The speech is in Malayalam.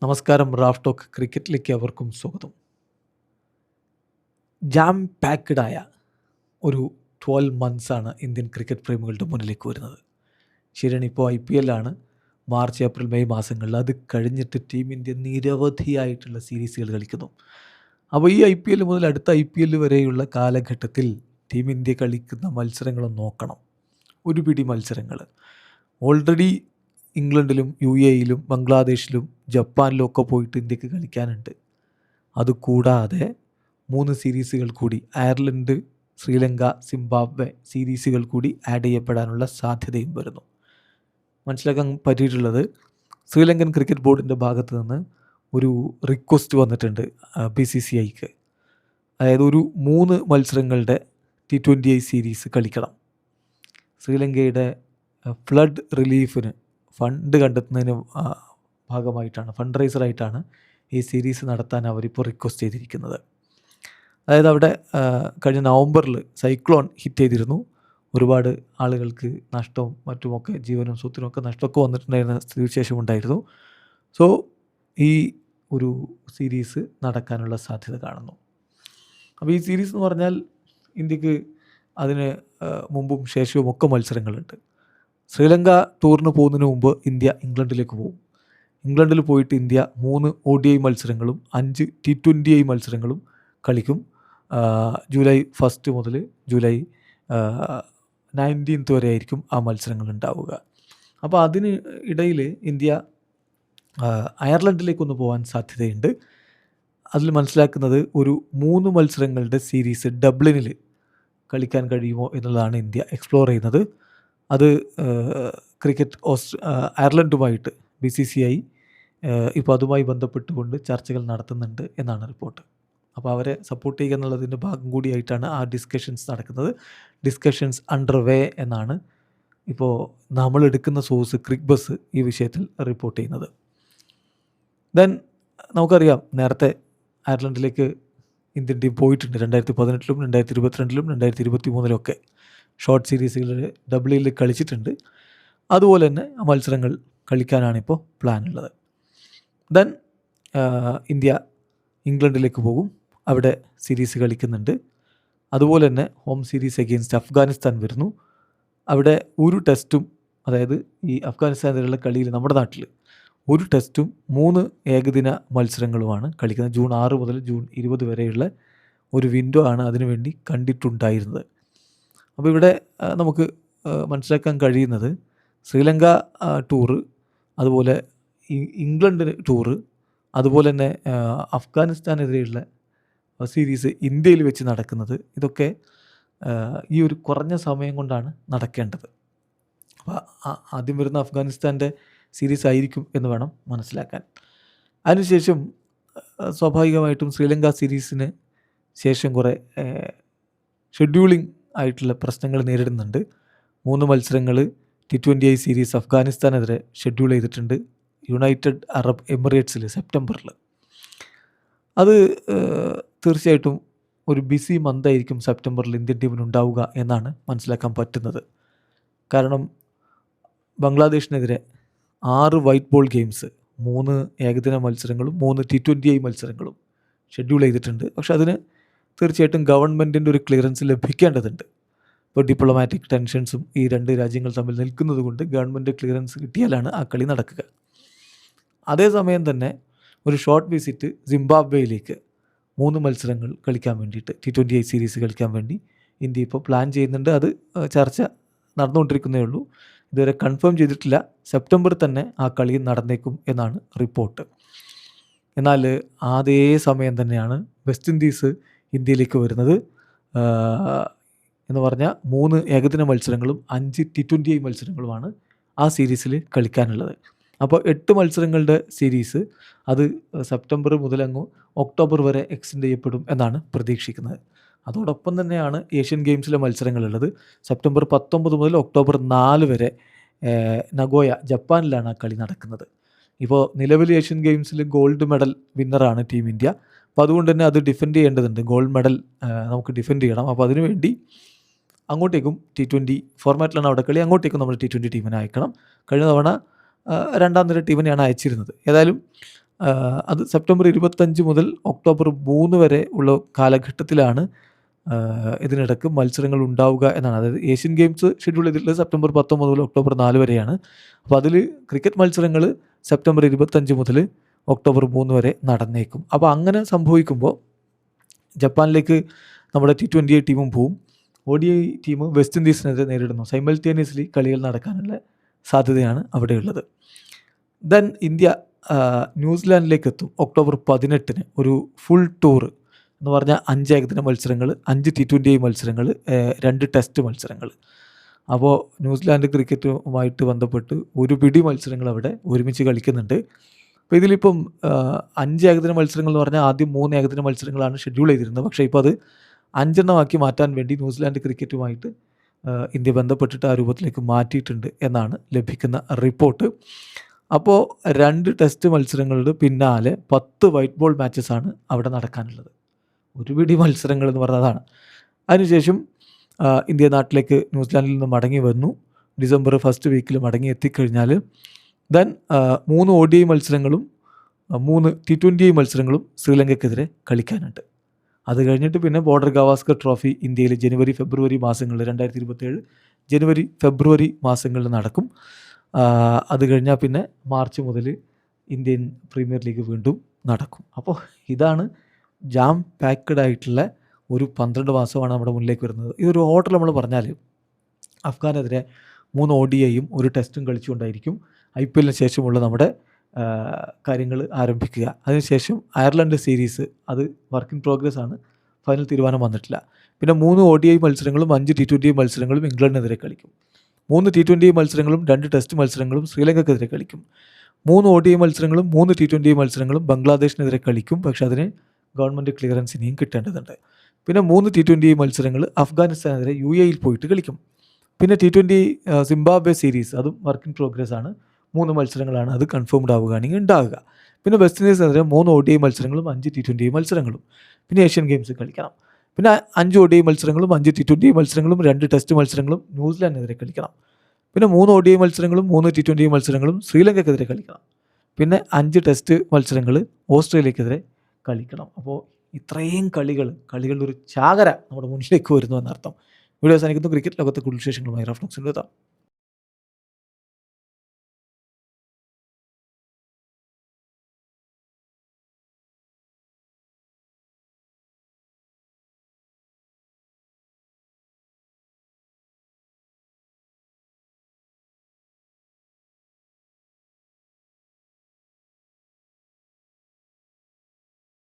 നമസ്കാരം. റാഫ് ടോക്ക് ക്രിക്കറ്റിലേക്ക് അവർക്കും സ്വാഗതം. ജാം പാക്ക്ഡായ ഒരു 12 മന്ത്സാണ് ഇന്ത്യൻ ക്രിക്കറ്റ് പ്രേമികളുടെ മുന്നിലേക്ക് വരുന്നത്. ശരിയാണ്, ഇപ്പോൾ IPL ആണ്. മാർച്ച്, ഏപ്രിൽ, മെയ് മാസങ്ങളിൽ. അത് കഴിഞ്ഞിട്ട് ടീം ഇന്ത്യ നിരവധിയായിട്ടുള്ള സീരീസുകൾ കളിക്കുന്നു. അപ്പോൾ ഈ IPL മുതൽ അടുത്ത IPL വരെയുള്ള കാലഘട്ടത്തിൽ ടീം ഇന്ത്യ കളിക്കുന്ന മത്സരങ്ങൾ നോക്കണം. ഒരു പിടി മത്സരങ്ങൾ ഓൾറെഡി ഇംഗ്ലണ്ടിലും UAEയിലും ബംഗ്ലാദേശിലും ജപ്പാനിലും ഒക്കെ പോയിട്ട് ഇന്ത്യക്ക് കളിക്കാനുണ്ട്. അതുകൂടാതെ 3 സീരീസുകൾ കൂടി അയർലൻഡ്, ശ്രീലങ്ക, സിംബാബ്വെ സീരീസുകൾ കൂടി ആഡ് ചെയ്യപ്പെടാനുള്ള സാധ്യതയും വരുന്നു. മനസ്സിലാക്കാൻ പറ്റിയിട്ടുള്ളത്, ശ്രീലങ്കൻ ക്രിക്കറ്റ് ബോർഡിൻ്റെ ഭാഗത്ത് നിന്ന് ഒരു റിക്വസ്റ്റ് വന്നിട്ടുണ്ട് BCCIക്ക്. അതായത് ഒരു 3 മത്സരങ്ങളുടെ T20I സീരീസ് കളിക്കണം. ശ്രീലങ്കയുടെ ഫ്ലഡ് റിലീഫിന് ഫണ്ട് കണ്ടെത്തുന്നതിന് ഭാഗമായിട്ടാണ്, ഫണ്ട് റൈസറായിട്ടാണ് ഈ സീരീസ് നടത്താൻ അവരിപ്പോൾ റിക്വസ്റ്റ് ചെയ്തിരിക്കുന്നത്. അതായത് അവിടെ കഴിഞ്ഞ നവംബറിൽ സൈക്ലോൺ ഹിറ്റ് ചെയ്തിരുന്നു. ഒരുപാട് ആളുകൾക്ക് നഷ്ടവും മറ്റുമൊക്കെ, ജീവനും സ്വത്തിനുമൊക്കെ നഷ്ടമൊക്കെ വന്നിട്ടുണ്ടായിരുന്ന സ്ഥിതിവിശേഷം ഉണ്ടായിരുന്നു. സോ ഈ ഒരു സീരീസ് നടക്കാനുള്ള സാധ്യത കാണുന്നു. അപ്പോൾ ഈ സീരീസ് എന്ന് പറഞ്ഞാൽ ഇന്ത്യക്ക് അതിന് മുമ്പും ശേഷവും ഒക്കെ മത്സരങ്ങളുണ്ട്. ശ്രീലങ്ക ടൂറിന് പോകുന്നതിന് മുമ്പ് ഇന്ത്യ ഇംഗ്ലണ്ടിലേക്ക് പോകും. ഇംഗ്ലണ്ടിൽ പോയിട്ട് ഇന്ത്യ 3 ODI മത്സരങ്ങളും 5 T20I മത്സരങ്ങളും കളിക്കും. ജൂലൈ 1 മുതൽ ജൂലൈ 19 വരെ ആയിരിക്കും ആ മത്സരങ്ങൾ ഉണ്ടാവുക. അപ്പോൾ അതിന് ഇടയിൽ ഇന്ത്യ അയർലൻഡിലേക്കൊന്ന് പോകാൻ സാധ്യതയുണ്ട്. അതിൽ മനസ്സിലാക്കുന്നത് ഒരു 3 മത്സരങ്ങളുടെ സീരീസ് ഡബ്ലിനിൽ കളിക്കാൻ കഴിയുമോ എന്നുള്ളതാണ് ഇന്ത്യ എക്സ്പ്ലോർ ചെയ്യുന്നത്. അത് ക്രിക്കറ്റ് അയർലൻഡുമായിട്ട് BCCI ഇപ്പോൾ അതുമായി ബന്ധപ്പെട്ടുകൊണ്ട് ചർച്ചകൾ നടത്തുന്നുണ്ട് എന്നാണ് റിപ്പോർട്ട്. അപ്പോൾ അവരെ സപ്പോർട്ട് ചെയ്യുക എന്നുള്ളതിൻ്റെ ഭാഗം കൂടിയായിട്ടാണ് ആ ഡിസ്കഷൻസ് നടക്കുന്നത്. ഡിസ്കഷൻസ് അണ്ടർ വേ എന്നാണ് ഇപ്പോൾ നമ്മളെടുക്കുന്ന സോഴ്സ് ക്രിക്ബസ് ഈ വിഷയത്തിൽ റിപ്പോർട്ട് ചെയ്യുന്നത്. ദെൻ നമുക്കറിയാം, നേരത്തെ അയർലൻഡിലേക്ക് ഇന്ത്യൻ ടീം പോയിട്ടുണ്ട്. 2018-ലും 2022-ലും 2023-ലൊക്കെ ഷോർട്ട് സീരീസുകളിൽ ഡബ്ല്യൂയിൽ കളിച്ചിട്ടുണ്ട്. അതുപോലെ തന്നെ ആ മത്സരങ്ങൾ കളിക്കാനാണിപ്പോൾ പ്ലാൻ ഉള്ളത്. ദെൻ ഇന്ത്യ ഇംഗ്ലണ്ടിലേക്ക് പോകും. അവിടെ സീരീസ് കളിക്കുന്നുണ്ട്. അതുപോലെ തന്നെ ഹോം സീരീസ് അഗെയിൻസ്റ്റ് അഫ്ഗാനിസ്ഥാൻ വരുന്നു. അവിടെ ഒരു ടെസ്റ്റും, അതായത് ഈ അഫ്ഗാനിസ്ഥാനെതിരെയുള്ള കളിയിൽ നമ്മുടെ നാട്ടിൽ ഒരു ടെസ്റ്റും 3 ഏകദിന മത്സരങ്ങളുമാണ് കളിക്കുന്നത്. ജൂൺ 6 മുതൽ ജൂൺ 20 വരെയുള്ള ഒരു വിൻഡോ ആണ് അതിനുവേണ്ടി കണ്ടിട്ടുണ്ടായിരുന്നത്. അപ്പോൾ ഇവിടെ നമുക്ക് മനസ്സിലാക്കാൻ കഴിയുന്നത്, ശ്രീലങ്ക ടൂറ്, അതുപോലെ ഇംഗ്ലണ്ട് ടൂറ്, അതുപോലെ തന്നെ അഫ്ഗാനിസ്ഥാനെതിരെയുള്ള സീരീസ് ഇന്ത്യയിൽ വെച്ച് നടക്കുന്നത്, ഇതൊക്കെ ഈ ഒരു കുറഞ്ഞ സമയം കൊണ്ടാണ് നടക്കേണ്ടത്. അപ്പോൾ ആദ്യം വരുന്ന അഫ്ഗാനിസ്ഥാൻ്റെ സീരീസ് ആയിരിക്കും എന്ന് വേണം മനസ്സിലാക്കാൻ. അതിനുശേഷം സ്വാഭാവികമായിട്ടും ശ്രീലങ്ക സീരീസിന് ശേഷം കുറേ ഷെഡ്യൂളിംഗ് ആയിട്ടുള്ള പ്രശ്നങ്ങൾ നേരിടുന്നുണ്ട്. 3 മത്സരങ്ങൾ T20I സീരീസ് അഫ്ഗാനിസ്ഥാനെതിരെ ഷെഡ്യൂൾ ചെയ്തിട്ടുണ്ട് യുണൈറ്റഡ് അറബ് എമിറേറ്റ്സിൽ സെപ്റ്റംബറിൽ. അത് തീർച്ചയായിട്ടും ഒരു ബിസി മന്തായിരിക്കും സെപ്റ്റംബറിൽ ഇന്ത്യൻ ടീമിനുണ്ടാവുക എന്നാണ് മനസ്സിലാക്കാൻ പറ്റുന്നത്. കാരണം ബംഗ്ലാദേശിനെതിരെ 6 വൈറ്റ് ബോൾ ഗെയിംസ്, 3 ഏകദിന മത്സരങ്ങളും 3 T20I മത്സരങ്ങളും ഷെഡ്യൂൾ ചെയ്തിട്ടുണ്ട്. പക്ഷെ അതിന് തീർച്ചയായിട്ടും ഗവൺമെൻറ്റിൻ്റെ ഒരു ക്ലിയറൻസ് ലഭിക്കേണ്ടതുണ്ട്. ഇപ്പോൾ ഡിപ്ലോമാറ്റിക് ടെൻഷൻസും ഈ 2 രാജ്യങ്ങൾ തമ്മിൽ നിൽക്കുന്നത് കൊണ്ട് ഗവൺമെൻറ് ക്ലിയറൻസ് കിട്ടിയാലാണ് ആ കളി നടക്കുക. അതേസമയം തന്നെ ഒരു ഷോർട്ട് വിസിറ്റ് സിംബാബ്വേയിലേക്ക് 3 മത്സരങ്ങൾ കളിക്കാൻ വേണ്ടിയിട്ട്, T20I സീരീസ് കളിക്കാൻ വേണ്ടി ഇന്ത്യ ഇപ്പോൾ പ്ലാൻ ചെയ്യുന്നുണ്ട്. അത് ചർച്ച നടന്നുകൊണ്ടിരിക്കുന്നേ ഉള്ളൂ. ഇതുവരെ കൺഫേം ചെയ്തിട്ടില്ല. സെപ്റ്റംബറിൽ തന്നെ ആ കളി നടന്നേക്കും എന്നാണ് റിപ്പോർട്ട്. എന്നാൽ അതേ സമയം തന്നെയാണ് വെസ്റ്റ് ഇൻഡീസ് ഇന്ത്യയിലേക്ക് വരുന്നത്. എന്ന് പറഞ്ഞാൽ 3 ഏകദിന മത്സരങ്ങളും 5 T20I മത്സരങ്ങളുമാണ് ആ സീരീസിൽ കളിക്കാനുള്ളത്. അപ്പോൾ 8 മത്സരങ്ങളുടെ സീരീസ് അത് സെപ്റ്റംബർ മുതലങ്ങ് ഒക്ടോബർ വരെ എക്സ്റ്റെൻഡ് ചെയ്യപ്പെടും എന്നാണ് പ്രതീക്ഷിക്കുന്നത്. അതോടൊപ്പം തന്നെയാണ് ഏഷ്യൻ ഗെയിംസിലെ മത്സരങ്ങളുള്ളത്. സെപ്റ്റംബർ 19 മുതൽ ഒക്ടോബർ 4 വരെ നഗോയ, ജപ്പാനിലാണ് ആ കളി നടക്കുന്നത്. ഇപ്പോൾ നിലവിൽ ഏഷ്യൻ ഗെയിംസിൽ ഗോൾഡ് മെഡൽ വിന്നറാണ് ടീം ഇന്ത്യ. അപ്പോൾ അതുകൊണ്ട് തന്നെ അത് ഡിഫെൻഡ് ചെയ്യേണ്ടതുണ്ട്. ഗോൾഡ് മെഡൽ നമുക്ക് ഡിഫെൻഡ് ചെയ്യണം. അപ്പോൾ അതിനുവേണ്ടി അങ്ങോട്ടേക്കും T20 ഫോർമാറ്റിലാണ് അവിടെ കളി, അങ്ങോട്ടേക്കും നമ്മൾ T20 ടീമിനെ അയക്കണം. കഴിഞ്ഞ തവണ 2ാം നിര ടീമിനെയാണ് അയച്ചിരുന്നത്. ഏതായാലും അത് സെപ്റ്റംബർ 25 മുതൽ ഒക്ടോബർ 3 വരെ ഉള്ള കാലഘട്ടത്തിലാണ് ഇതിനിടക്ക് മത്സരങ്ങൾ ഉണ്ടാവുക എന്നാണ്. അതായത് ഏഷ്യൻ ഗെയിംസ് ഷെഡ്യൂൾ ചെയ്തിട്ടുള്ളത് സെപ്റ്റംബർ 19 മുതൽ ഒക്ടോബർ 4 വരെയാണ്. അപ്പോൾ അതിൽ ക്രിക്കറ്റ് മത്സരങ്ങൾ സെപ്റ്റംബർ 25 മുതൽ ഒക്ടോബർ 3 വരെ നടന്നേക്കും. അപ്പോൾ അങ്ങനെ സംഭവിക്കുമ്പോൾ ജപ്പാനിലേക്ക് നമ്മുടെ T20 ടീമും പോവും. ODI ടീം വെസ്റ്റ് ഇൻഡീസിനെതിരെ നേരിടുന്നു. സൈമൾട്ടേനിയസ്ലി കളികൾ നടക്കാനുള്ള സാധ്യതയാണ് അവിടെയുള്ളത്. ദെൻ ഇന്ത്യ ന്യൂസിലാൻഡിലേക്ക് എത്തും ഒക്ടോബർ 18 ഒരു ഫുൾ ടൂർ എന്ന് പറഞ്ഞാൽ 5 ഏകദിന മത്സരങ്ങൾ, 5 T20 മത്സരങ്ങൾ, 2 ടെസ്റ്റ് മത്സരങ്ങൾ. അപ്പോൾ ന്യൂസിലാൻഡ് ക്രിക്കറ്റുമായിട്ട് ബന്ധപ്പെട്ട് ഒരു പിടി മത്സരങ്ങൾ അവിടെ ഒരുമിച്ച് കളിക്കുന്നുണ്ട്. അപ്പോൾ ഇതിലിപ്പം 5 ഏകദിന മത്സരങ്ങൾ എന്ന് പറഞ്ഞാൽ ആദ്യം 3 ഏകദിന മത്സരങ്ങളാണ് ഷെഡ്യൂൾ ചെയ്തിരുന്നത്. പക്ഷേ ഇപ്പോൾ അത് 5 എണ്ണമാക്കി മാറ്റാൻ വേണ്ടി ന്യൂസിലാൻഡ് ക്രിക്കറ്റുമായിട്ട് ഇന്ത്യ ബന്ധപ്പെട്ടിട്ട് ആ രൂപത്തിലേക്ക് മാറ്റിയിട്ടുണ്ട് എന്നാണ് ലഭിക്കുന്ന റിപ്പോർട്ട്. അപ്പോൾ 2 ടെസ്റ്റ് മത്സരങ്ങളുടെ പിന്നാലെ 10 വൈറ്റ് ബോൾ മാച്ചസാണ് അവിടെ നടക്കാനുള്ളത്. ഒരു പിടി മത്സരങ്ങൾ എന്ന് പറഞ്ഞതാണ്. അതിനുശേഷം ഇന്ത്യ നാട്ടിലേക്ക് ന്യൂസിലാൻഡിൽ നിന്ന് മടങ്ങി വന്നു. ഡിസംബർ ഫസ്റ്റ് വീക്കിൽ മടങ്ങി എത്തിക്കഴിഞ്ഞാൽ ദെൻ 3 ODI മത്സരങ്ങളും 3 T20 മത്സരങ്ങളും ശ്രീലങ്കയ്ക്കെതിരെ കളിക്കാനുണ്ട്. അത് കഴിഞ്ഞിട്ട് പിന്നെ ബോർഡർ ഗവാസ്കർ ട്രോഫി ഇന്ത്യയിൽ ജനുവരി ഫെബ്രുവരി മാസങ്ങളിൽ 2027 ജനുവരി ഫെബ്രുവരി മാസങ്ങളിൽ നടക്കും. അത് കഴിഞ്ഞാൽ പിന്നെ മാർച്ച് മുതൽ ഇന്ത്യൻ പ്രീമിയർ ലീഗ് വീണ്ടും നടക്കും. അപ്പോൾ ഇതാണ് ജാം പാക്ക്ഡ് ആയിട്ടുള്ള ഒരു 12 മാസമാണ് നമ്മുടെ മുന്നിലേക്ക് വരുന്നത്. ഈ ഒരു ഓർഡർ നമ്മൾ പറഞ്ഞാൽ അഫ്ഗാനെതിരെ 3 ODIയും ഒരു ടെസ്റ്റും കളിച്ചുകൊണ്ടായിരിക്കും IPLന് ശേഷമുള്ള നമ്മുടെ കാര്യങ്ങൾ ആരംഭിക്കുക. അതിനുശേഷം അയർലൻഡ് സീരീസ് അത് വർക്ക് ഇൻ പ്രോഗ്രസ് ആണ്, ഫൈനൽ തീരുമാനം വന്നിട്ടില്ല. പിന്നെ 3 ODI മത്സരങ്ങളും 5 T20 മത്സരങ്ങളും ഇംഗ്ലണ്ടിനെതിരെ കളിക്കും. 3 T20 മത്സരങ്ങളും 2 ടെസ്റ്റ് മത്സരങ്ങളും ശ്രീലങ്കയ്ക്കെതിരെ കളിക്കും. 3 ODI മത്സരങ്ങളും 3 T20 മത്സരങ്ങളും ബംഗ്ലാദേശിനെതിരെ കളിക്കും. പക്ഷെ അതിന് ഗവൺമെൻറ് ക്ലിയറൻസ് ഇനിയും കിട്ടേണ്ടതുണ്ട്. പിന്നെ 3 T20 മത്സരങ്ങൾ അഫ്ഗാനിസ്ഥാനെതിരെ UAEയിൽ പോയിട്ട് കളിക്കും. പിന്നെ T20 സിംബാബ്വെ സീരീസ് അതും വർക്ക് ഇൻ പ്രോഗ്രസ് ആണ്. 3 മത്സരങ്ങളാണ് അത് കൺഫേംഡ് ആവുകയാണെങ്കിൽ ഉണ്ടാവുക. പിന്നെ വെസ്റ്റ് ഇൻഡീസിനെതിരെ 3 ODI മത്സരങ്ങളും 5 T20 മത്സരങ്ങളും. പിന്നെ ഏഷ്യൻ ഗെയിംസ് കളിക്കണം. പിന്നെ 5 ODI മത്സരങ്ങളും 5 T20 മത്സരങ്ങളും 2 ടെസ്റ്റ് മത്സരങ്ങളും ന്യൂസിലാൻഡിനെതിരെ കളിക്കണം. പിന്നെ 3 ODI മത്സരങ്ങളും 3 T20 മത്സരങ്ങളും ശ്രീലങ്കയ്ക്കെതിരെ കളിക്കണം. പിന്നെ 5 ടെസ്റ്റ് മത്സരങ്ങൾ ഓസ്ട്രേലിയക്കെതിരെ കളിക്കണം. അപ്പോൾ ഇത്രയും കളികളുടെ ഒരു ചാകര നമ്മുടെ മുന്നിലേക്ക് വരുന്നു എന്നർത്ഥം. വീഡിയോ അവസാനിക്കുന്നു. ക്രിക്കറ്റ് ലോകത്തെ കൂടുതൽ വിശേഷങ്ങളുമായി റഫ്ലക്സിൽ എത്താം.